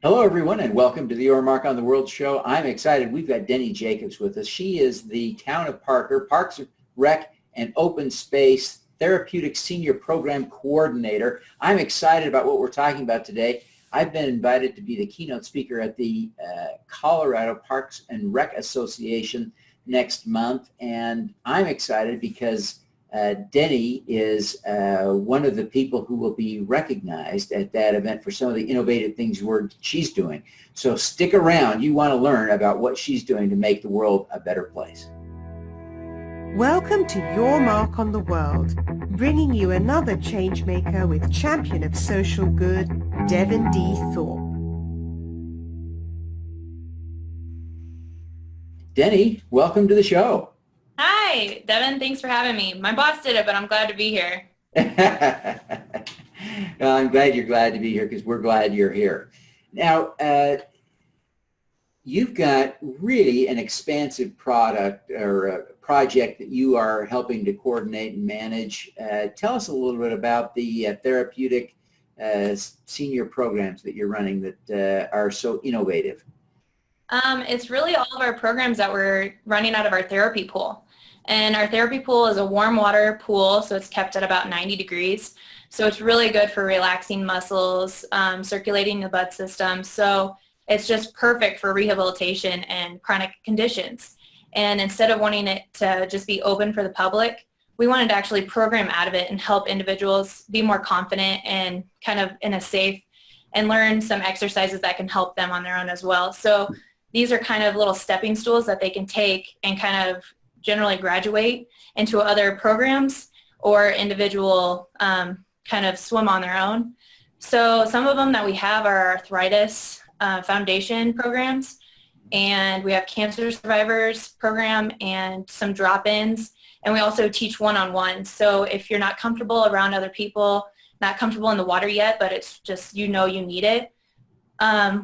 Hello, everyone, and welcome to the Your Mark on the World show. I'm excited. We've got Deni Jacobs with us. She is the Town of Parker Parks, Rec, and Open Space Therapeutic Senior Program Coordinator. I'm excited about what we're talking about today. I've been invited to be the keynote speaker at the Colorado Parks and Rec Association next month, and I'm excited because Deni is one of the people who will be recognized at that event for some of the innovative things she's doing. So stick around. You want to learn about what she's doing to make the world a better place. Welcome to Your Mark on the World, bringing you another changemaker with champion of social good, Devin D. Thorpe. Deni, welcome to the show. Hi, Devin. Thanks for having me. My boss did it, but I'm glad to be here. Well, I'm glad you're glad to be here because we're glad you're here. Now, you've got really an expansive product or project that you are helping to coordinate and manage. Tell us a little bit about the therapeutic senior programs that you're running that are so innovative. It's really all of our programs that we're running out of our therapy pool. And our therapy pool is a warm water pool, so it's kept at about 90 degrees. So it's really good for relaxing muscles, circulating the blood system. So it's just perfect for rehabilitation and chronic conditions. And instead of wanting it to just be open for the public, we wanted to actually program out of it and help individuals be more confident and kind of in a safe and learn some exercises that can help them on their own as well. So these are kind of little stepping stools that they can take and kind of generally graduate into other programs or individual kind of swim on their own. So some of them that we have are arthritis foundation programs, and we have cancer survivors program and some drop-ins, and we also teach one-on-one. So if you're not comfortable around other people, not comfortable in the water yet, but it's just you need it,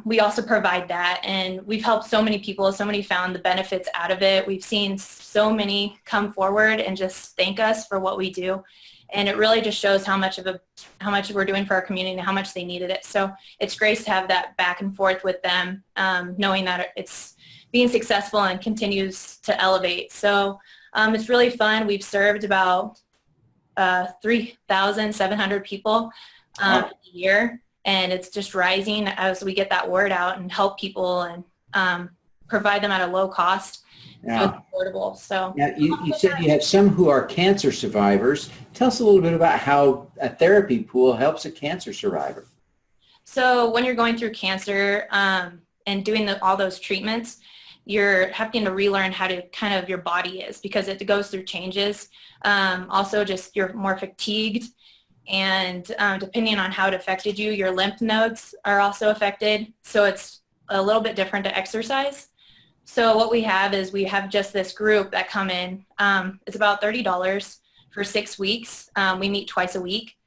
we also provide that, and we've helped so many people. So many found the benefits out of it. We've seen so many come forward and just thank us for what we do, and it really just shows how much we're doing for our community and how much they needed it. So it's great to have that back and forth with them, knowing that it's being successful and continues to elevate. So it's really fun. We've served about 3,700 people a year. And it's just rising as we get that word out and help people and provide them at a low cost. Yeah. So it's affordable. So now, you said you have some who are cancer survivors. Tell us a little bit about how a therapy pool helps a cancer survivor. So when you're going through cancer and doing all those treatments, you're having to relearn how to kind of your body is, because it goes through changes. Also just you're more fatigued. And depending on how it affected you, your lymph nodes are also affected. So it's a little bit different to exercise. So what we have is we have just this group that come in. It's about $30 for 6 weeks. We meet twice a week.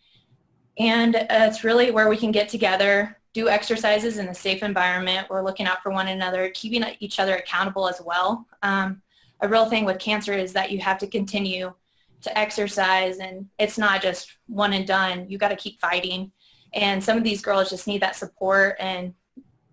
And it's really where we can get together, do exercises in a safe environment. We're looking out for one another, keeping each other accountable as well. A real thing with cancer is that you have to continue to exercise, and it's not just one and done. You got to keep fighting, and some of these girls just need that support and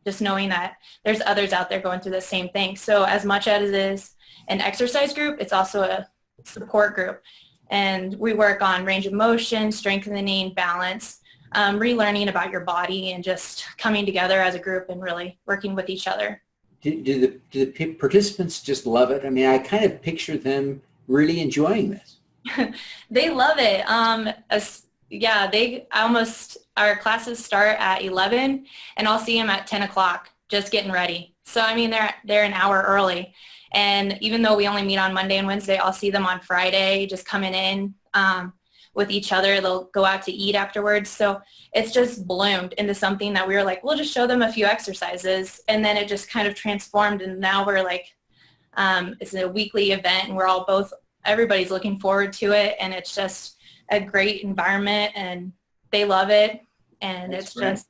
just knowing that there's others out there going through the same thing. So as much as it is an exercise group, it's also a support group, and we work on range of motion, strengthening, balance, relearning about your body, and just coming together as a group and really working with each other. Do the participants just love it? I mean, I kind of picture them really enjoying this. They love it. Our classes start at 11, and I'll see them at 10 o'clock just getting ready. So I mean, they're an hour early, and even though we only meet on Monday and Wednesday, I'll see them on Friday just coming in with each other. They'll go out to eat afterwards. So it's just bloomed into something that we were like, we'll just show them a few exercises, and then it just kind of transformed, and now we're like, it's a weekly event, and everybody's looking forward to it, and it's just a great environment, and they love it, and That's it's great. just.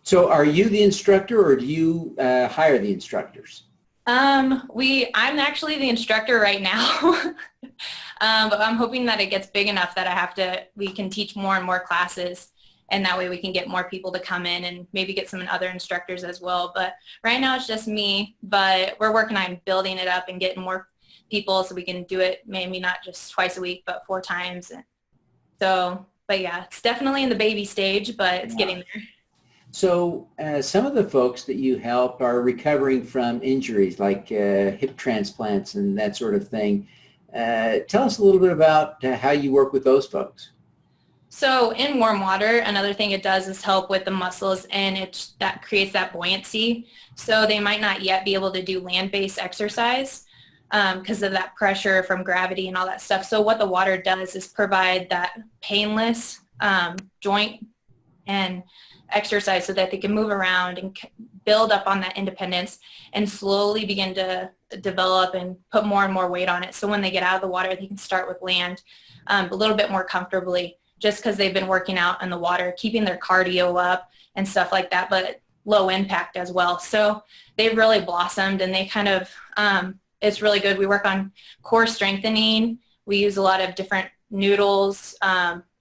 So are you the instructor, or do you hire the instructors? I'm actually the instructor right now, but I'm hoping that it gets big enough that we can teach more and more classes and that way we can get more people to come in and maybe get some other instructors as well. But right now it's just me, but we're working on building it up and getting more people so we can do it maybe not just twice a week, but 4 times. So, but yeah, it's definitely in the baby stage, but it's getting there. So some of the folks that you help are recovering from injuries like hip transplants and that sort of thing. Tell us a little bit about how you work with those folks. So in warm water, another thing it does is help with the muscles, and that creates that buoyancy. So they might not yet be able to do land-based exercise because of that pressure from gravity and all that stuff. So what the water does is provide that painless joint and exercise so that they can move around and build up on that independence and slowly begin to develop and put more and more weight on it. So when they get out of the water, they can start with land a little bit more comfortably, just because they've been working out in the water, keeping their cardio up and stuff like that, but low impact as well. So they've really blossomed, and they kind of, it's really good. We work on core strengthening. We use a lot of different noodles,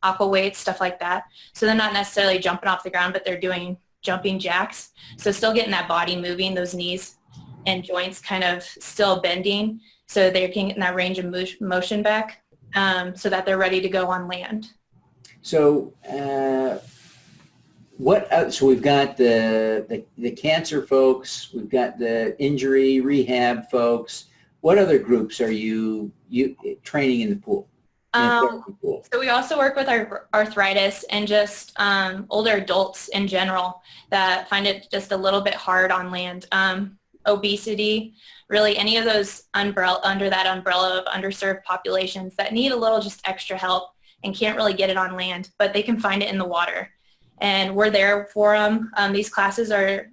aqua weights, stuff like that. So they're not necessarily jumping off the ground, but they're doing jumping jacks. So still getting that body moving, those knees and joints kind of still bending, so they're getting that range of motion back, so that they're ready to go on land. So so we've got the cancer folks, we've got the injury rehab folks. What other groups are you training in the pool? So we also work with our arthritis and just older adults in general that find it just a little bit hard on land. Obesity, really any of those under that umbrella of underserved populations that need a little just extra help and can't really get it on land, but they can find it in the water. And we're there for them. These classes are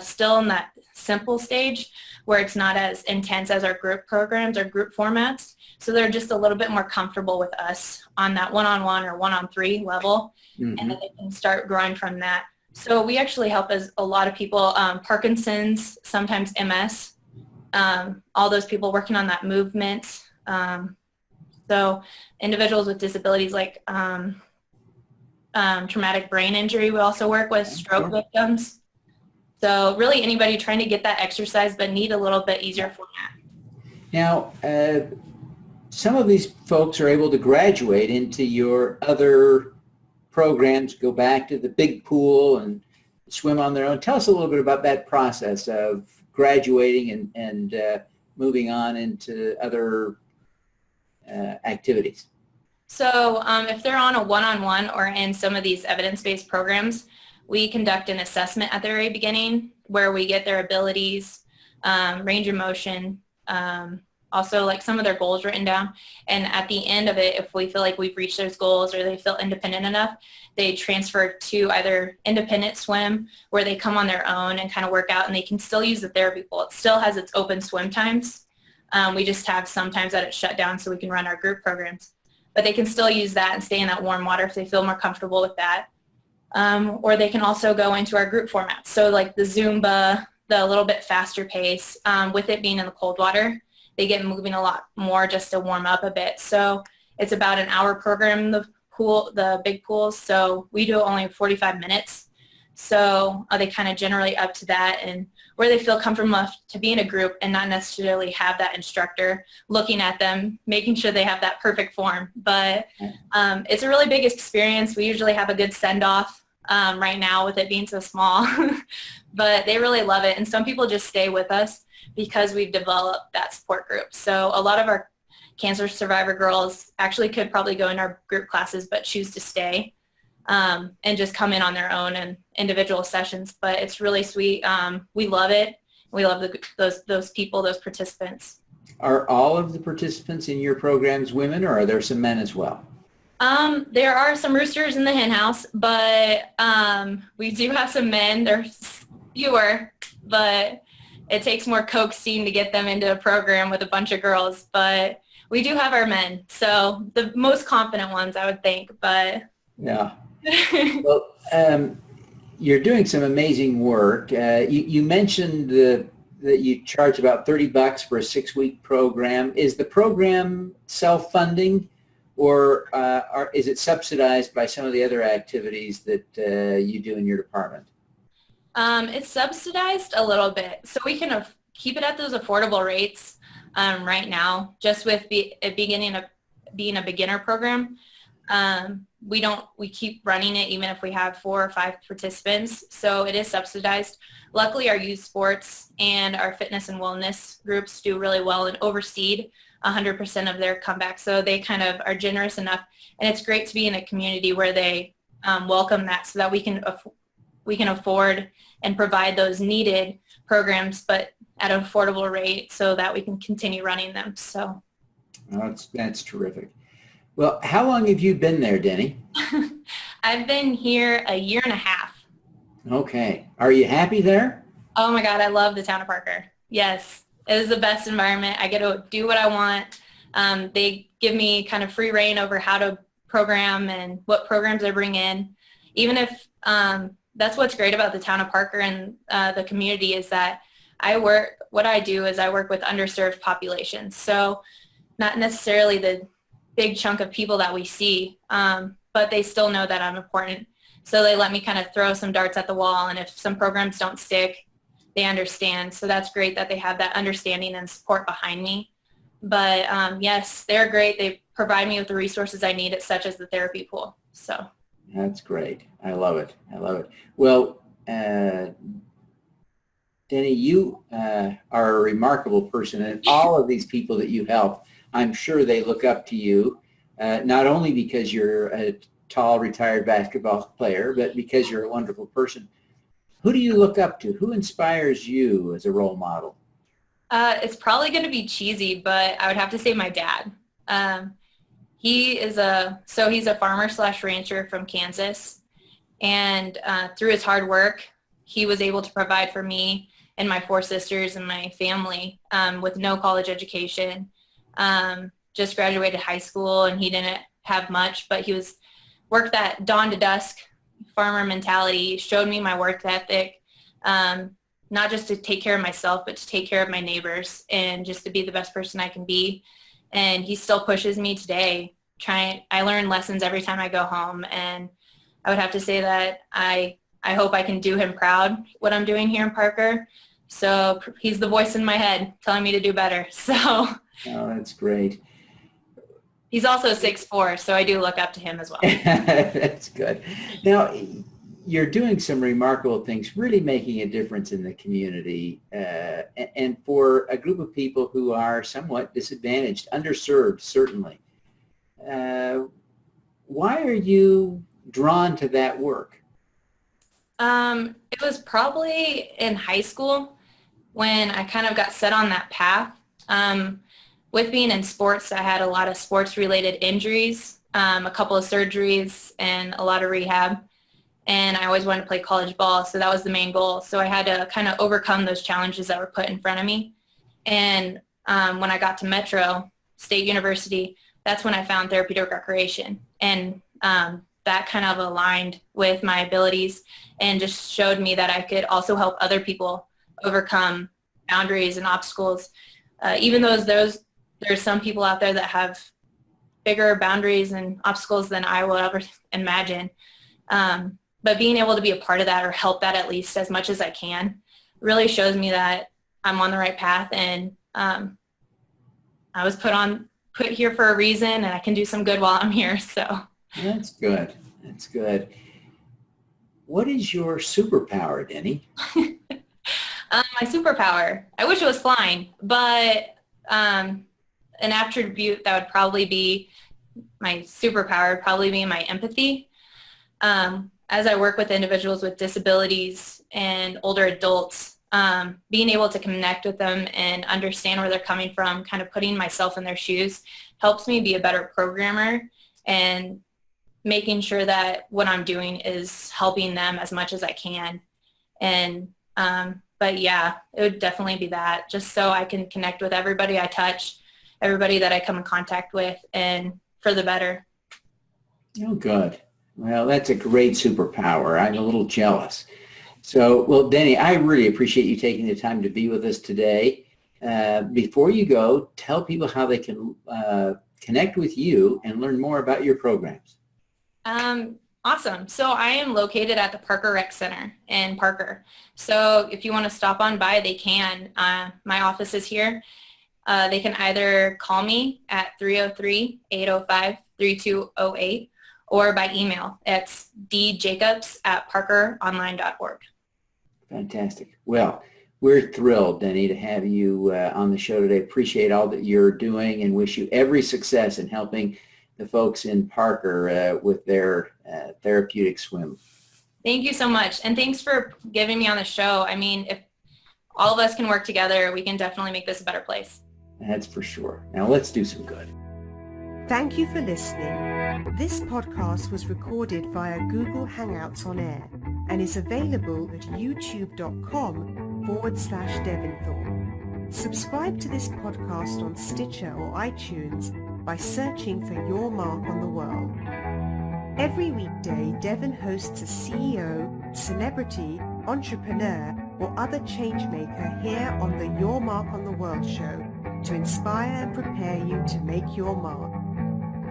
still in that simple stage where it's not as intense as our group programs or group formats. So they're just a little bit more comfortable with us on that one-on-one or one-on-3 level, and then they can start growing from that. So we actually help as a lot of people, Parkinson's, sometimes MS, all those people working on that movement. So individuals with disabilities like traumatic brain injury, we also work with stroke victims. So really anybody trying to get that exercise but need a little bit easier format. Now, some of these folks are able to graduate into your other programs, go back to the big pool and swim on their own. Tell us a little bit about that process of graduating and moving on into other activities. So if they're on a one-on-one or in some of these evidence-based programs, we conduct an assessment at the very beginning where we get their abilities, range of motion, also like some of their goals written down. And at the end of it, if we feel like we've reached those goals or they feel independent enough, they transfer to either independent swim where they come on their own and kind of work out, and they can still use the therapy pool. It still has its open swim times. We just have sometimes that it's shut down so we can run our group programs. But they can still use that and stay in that warm water if they feel more comfortable with that. Or they can also go into our group format. So like the Zumba, the little bit faster pace, with it being in the cold water, they get moving a lot more just to warm up a bit. So it's about an hour program in the pool, the big pools. So we do only 45 minutes. So they kind of generate up to that, and where they feel comfortable enough to be in a group and not necessarily have that instructor looking at them, making sure they have that perfect form. But it's a really big experience. We usually have a good send-off right now with it being so small, but they really love it. And some people just stay with us because we've developed that support group. So a lot of our cancer survivor girls actually could probably go in our group classes but choose to stay and just come in on their own and individual sessions. But it's really sweet. We love it. We love those people, those participants. Are all of the participants in your programs women, or are there some men as well? There are some roosters in the hen house, but we do have some men. There's fewer, but it takes more coaxing to get them into a program with a bunch of girls. But we do have our men, so the most confident ones, I would think. But yeah. Well, you're doing some amazing work. You mentioned that you charge about $30 for a 6-week program. Is the program self-funding, or is it subsidized by some of the other activities that you do in your department? It's subsidized a little bit, so we can keep it at those affordable rates right now, just with it being a beginner program. We keep running it even if we have 4 or 5 participants, so it is subsidized. Luckily, our youth sports and our fitness and wellness groups do really well and overseed 100% of their comebacks, so they kind of are generous enough, and it's great to be in a community where they welcome that, so that we can afford and provide those needed programs, but at an affordable rate, so that we can continue running them. So that's terrific. Well, how long have you been there, Deni? I've been here a year and a half. Okay. Are you happy there? Oh my God, I love the town of Parker. Yes, it is the best environment. I get to do what I want. They give me kind of free reign over how to program and what programs I bring in. Even if that's what's great about the town of Parker and the community is that what I do is I work with underserved populations. So not necessarily the big chunk of people that we see, but they still know that I'm important. So they let me kind of throw some darts at the wall, and if some programs don't stick, they understand. So that's great that they have that understanding and support behind me. But yes, they're great. They provide me with the resources I need, such as the therapy pool. So that's great. I love it. I love it. Well, Deni, you are a remarkable person, and all of these people that you help, I'm sure they look up to you, not only because you're a tall, retired basketball player, but because you're a wonderful person. Who do you look up to? Who inspires you as a role model? It's probably going to be cheesy, but I would have to say my dad. He's a farmer/rancher from Kansas, and through his hard work, he was able to provide for me and my 4 sisters and my family with no college education. Just graduated high school, and he didn't have much, but he worked that dawn to dusk farmer mentality, showed me my work ethic, not just to take care of myself, but to take care of my neighbors and just to be the best person I can be. And he still pushes me today. I learn lessons every time I go home, and I would have to say that I hope I can do him proud what I'm doing here in Parker. So he's the voice in my head telling me to do better. So oh, that's great. He's also 6'4", so I do look up to him as well. That's good. Now, you're doing some remarkable things, really making a difference in the community, and for a group of people who are somewhat disadvantaged, underserved, certainly. Why are you drawn to that work? It was probably in high school when I kind of got set on that path. With being in sports, I had a lot of sports-related injuries, a couple of surgeries, and a lot of rehab. And I always wanted to play college ball, so that was the main goal. So I had to kind of overcome those challenges that were put in front of me. And when I got to Metro State University, that's when I found therapeutic recreation. And that kind of aligned with my abilities and just showed me that I could also help other people overcome boundaries and obstacles. Even though there's some people out there that have bigger boundaries and obstacles than I will ever imagine. But being able to be a part of that or help that at least as much as I can really shows me that I'm on the right path, and I was put here for a reason, and I can do some good while I'm here. So that's good. That's good. What is your superpower, Deni? My superpower, I wish it was flying, but an attribute that would probably be my superpower would probably be my empathy. As I work with individuals with disabilities and older adults, being able to connect with them and understand where they're coming from, kind of putting myself in their shoes, helps me be a better programmer and making sure that what I'm doing is helping them as much as I can. And but yeah, it would definitely be that, just so I can connect with everybody I touch, everybody that I come in contact with, and for the better. Oh, good. Well, that's a great superpower. I'm a little jealous. So, well, Deni, I really appreciate you taking the time to be with us today. Before you go, tell people how they can connect with you and learn more about your programs? Awesome. So I am located at the Parker Rec Center in Parker. So if you want to stop on by, they can. My office is here. They can either call me at 303-805-3208 or by email. It's djacobs@parkeronline.org. Fantastic. Well, we're thrilled, Deni, to have you on the show today. Appreciate all that you're doing and wish you every success in helping the folks in Parker with their therapeutic swim. Thank you so much. And thanks for giving me on the show. I mean, if all of us can work together, we can definitely make this a better place. That's for sure. Now let's do some good. Thank you for listening. This podcast was recorded via Google Hangouts on Air and is available at youtube.com/Devin Thorpe. Subscribe to this podcast on Stitcher or iTunes by searching for Your Mark on the World. Every weekday, Devin hosts a CEO, celebrity, entrepreneur, or other changemaker here on the Your Mark on the World show to inspire and prepare you to make your mark.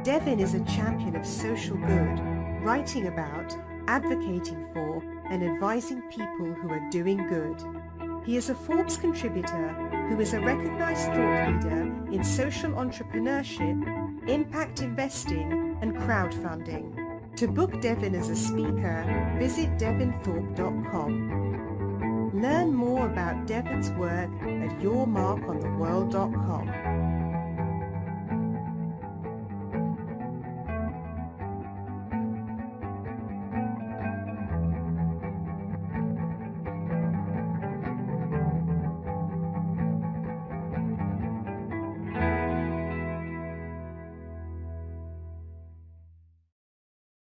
Devin is a champion of social good, writing about, advocating for, and advising people who are doing good. He is a Forbes contributor who is a recognized thought leader in social entrepreneurship, impact investing, and crowdfunding. To book Devin as a speaker, visit devinthorpe.com. Learn more about Devin's work at yourmarkontheworld.com.